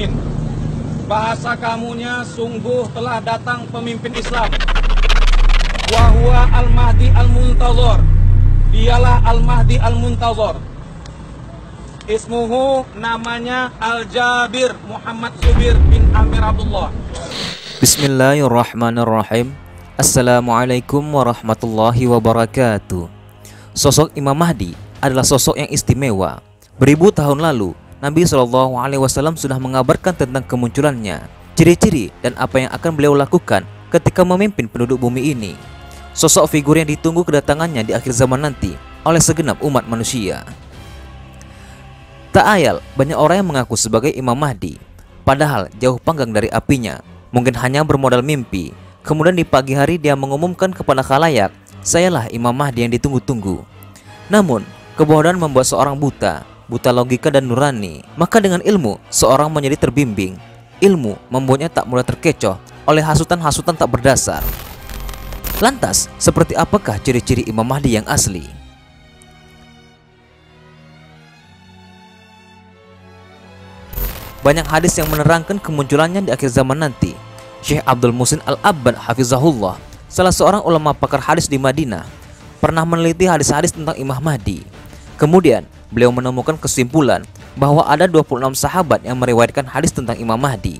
muslimin. Bahasa kamunya sungguh telah datang pemimpin Islam. Wa huwa al-Mahdi al-Muntazar. Dialah al-Mahdi al-Muntazar. Ismuhu, namanya Al-Jabir Muhammad Zubir bin Amir Abdullah. Bismillahirrahmanirrahim. Assalamualaikum warahmatullahi wabarakatuh. Sosok Imam Mahdi adalah sosok yang istimewa. Beribu tahun lalu, Nabi SAW sudah mengabarkan tentang kemunculannya, ciri-ciri dan apa yang akan beliau lakukan ketika memimpin penduduk bumi ini. Sosok figur yang ditunggu kedatangannya di akhir zaman nanti oleh segenap umat manusia. Tak ayal banyak orang yang mengaku sebagai Imam Mahdi, padahal jauh panggang dari apinya. Mungkin hanya bermodal mimpi. Kemudian di pagi hari dia mengumumkan kepada khalayak, "Sayalah Imam Mahdi yang ditunggu-tunggu." Namun, kebodohan membuat seorang buta logika dan nurani. Maka dengan ilmu, seorang menjadi terbimbing. Ilmu membuatnya tak mudah terkecoh oleh hasutan-hasutan tak berdasar. Lantas, seperti apakah ciri-ciri Imam Mahdi yang asli? Banyak hadis yang menerangkan kemunculannya di akhir zaman nanti. Syekh Abdul Muhsin Al-Abbad Hafizahullah, salah seorang ulama pakar hadis di Madinah, pernah meneliti hadis-hadis tentang Imam Mahdi. Kemudian, beliau menemukan kesimpulan bahwa ada 26 sahabat yang meriwayatkan hadis tentang Imam Mahdi.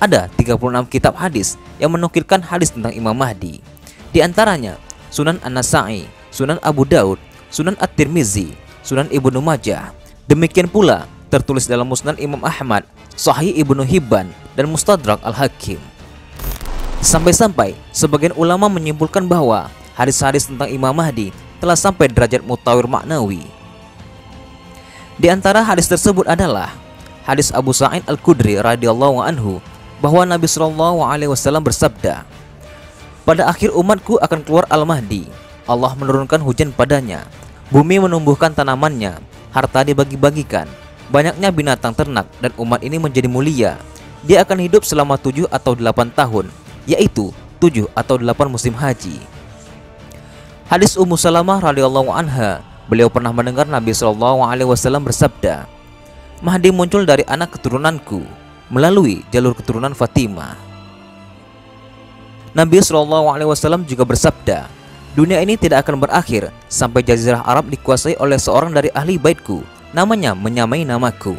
Ada 36 kitab hadis yang menukilkan hadis tentang Imam Mahdi. Di antaranya, Sunan An-Nasa'i, Sunan Abu Daud, Sunan At-Tirmizi, Sunan Ibnu Majah. Demikian pula tertulis dalam Musnad Imam Ahmad, Sahih Ibnu Hibban, dan Mustadrak Al-Hakim. Sampai-sampai sebagian ulama menyimpulkan bahwa hadis-hadis tentang Imam Mahdi telah sampai derajat mutawir maknawi. Di antara hadis tersebut adalah hadis Abu Sa'id Al-Khudri radhiyallahu anhu bahwa Nabi SAW bersabda, "Pada akhir umatku akan keluar Al-Mahdi. Allah menurunkan hujan padanya, bumi menumbuhkan tanamannya, harta dibagi-bagikan, banyaknya binatang ternak, dan umat ini menjadi mulia. Dia akan hidup selama 7 atau 8 tahun, yaitu 7 atau 8 musim haji." Hadis Ummu Salamah radhiyallahu anha, beliau pernah mendengar Nabi SAW bersabda, "Mahdi muncul dari anak keturunanku melalui jalur keturunan Fatimah." Nabi SAW juga bersabda, "Dunia ini tidak akan berakhir sampai Jazirah Arab dikuasai oleh seorang dari ahli baitku, namanya menyamai namaku."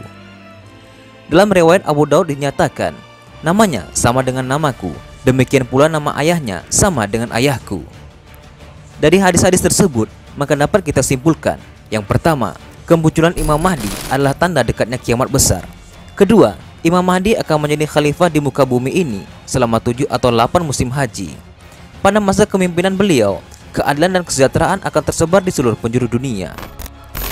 Dalam riwayat Abu Daud dinyatakan, "Namanya sama dengan namaku, demikian pula nama ayahnya sama dengan ayahku." Dari hadis-hadis tersebut, maka dapat kita simpulkan, yang pertama, kemunculan Imam Mahdi adalah tanda dekatnya kiamat besar. Kedua, Imam Mahdi akan menjadi khalifah di muka bumi ini selama 7 atau 8 musim haji. Pada masa kepemimpinan beliau, keadilan dan kesejahteraan akan tersebar di seluruh penjuru dunia.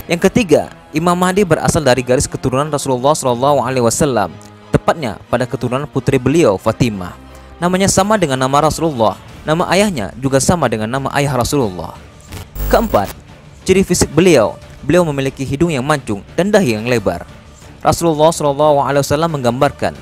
Yang ketiga, Imam Mahdi berasal dari garis keturunan Rasulullah SAW, tepatnya pada keturunan putri beliau Fatimah. Namanya sama dengan nama Rasulullah, nama ayahnya juga sama dengan nama ayah Rasulullah. Keempat, ciri fisik beliau memiliki hidung yang mancung dan dahi yang lebar. Rasulullah SAW menggambarkan,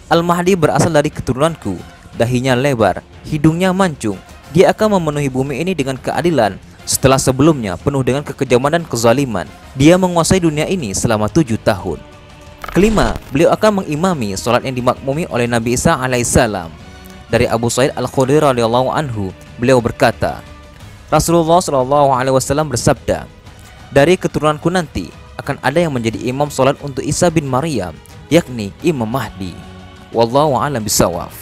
"Al-Mahdi berasal dari keturunanku, dahinya lebar, hidungnya mancung. Dia akan memenuhi bumi ini dengan keadilan setelah sebelumnya penuh dengan kekejaman dan kezaliman. Dia menguasai dunia ini selama 7 tahun." Kelima, beliau akan mengimami sholat yang dimakmumi oleh Nabi Isa alaihissalam. Dari Abu Sa'id Al-Khudri radhiyallahu anhu, beliau berkata, Rasulullah SAW bersabda, "Dari keturunanku nanti akan ada yang menjadi imam sholat untuk Isa bin Maryam, yakni Imam Mahdi. Wallahu a'lam bishawab."